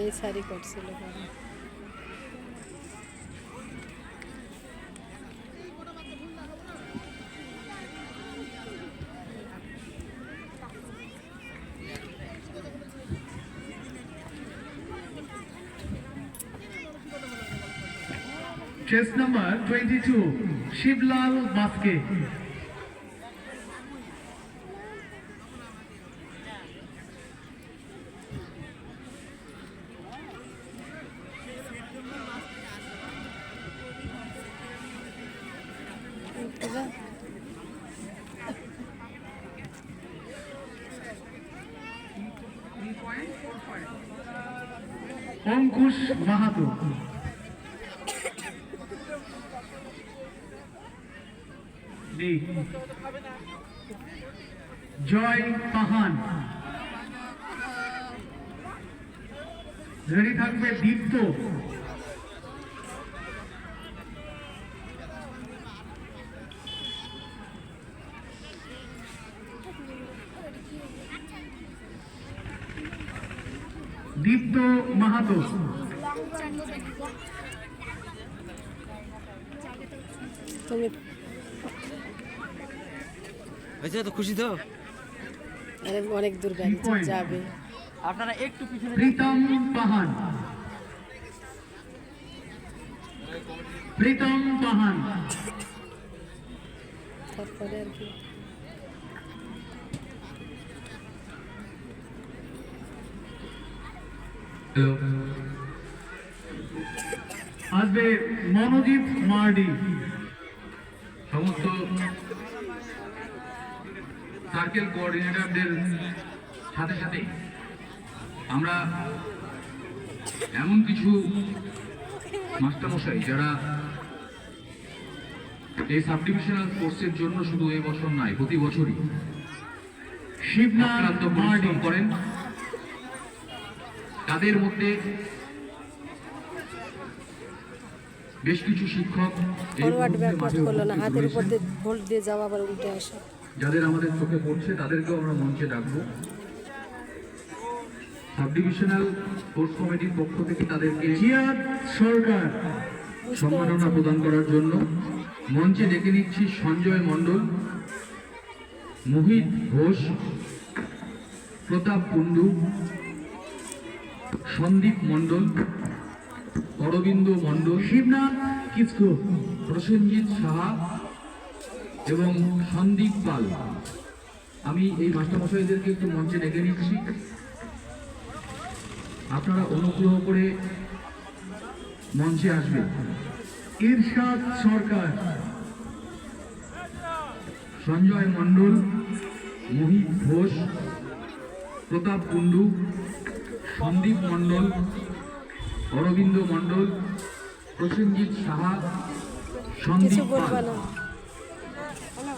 এই সারি করছিল পরে। Chest number 22, Shivlal Maske. Ankush Mahato. D. Joy Pahan. Ready থাকবে দীপ্ত। দীপ্ত মাহাতো। তুমি আচ্ছা তো খুশি তো আরে অনেক দূর গাড়ি যাবে। আপনারা একটু পিছনে প্রীতম পাহান। প্রীতম পাহান। তারপরে আর কি আসবে মনোজিৎ মার্ডি। সমস্ত সার্কেল কোঅর্ডিনেটরদের সাথে সাথে আমরা এমন কিছু মাস্টারমশাই যারা এই সাব ডিভিশনাল কোর্সের জন্য শুধু এই বছর নয় প্রতি বছরই শিবনাথ মার্ডি করেন, তাদের মধ্যে বেশ কিছু শিক্ষক এই ফরওয়ার্ড মুহূর্তে ব্যাকওয়ার্ড মাঠে করলো না, উপস্থিত হাতের উপর রয়েছেন। দিয়ে ভোল্ট দিয়ে যাওয়া আবার উল্টে আসা। যাদের আমাদের চোখে পড়ছে তাদেরকেও আমরা মঞ্চে ডাকবো। সাব ডিভিশনাল কোর্স কমিটির পক্ষ থেকে তাদেরকে জিয়াদ সরকার। সম্মাননা প্রদান করার জন্য মঞ্চে ডেকে নিচ্ছি সঞ্জয় মণ্ডল, মোহিত ঘোষ, প্রতাপ কুণ্ডু, সন্দীপ মণ্ডল, অরবিন্দ মণ্ডল, শিবনাথ কিসকো। প্রসেনজিৎ সাহা এবং সন্দীপ পাল। আমি এই মাস্টারমশাইদেরকে একটু মঞ্চে ডেকে নিচ্ছি। আপনারা অনুগ্রহ করে মঞ্চে আসবেন। ইরশাদ সরকার। সঞ্জয় মণ্ডল, মোহিত ঘোষ, প্রতাপ কুণ্ডু, সন্দীপ মণ্ডল, অরবিন্দ মণ্ডল, প্রসেনজিৎ সাহা, কিছু সন্দীপ বলবা পাল। না।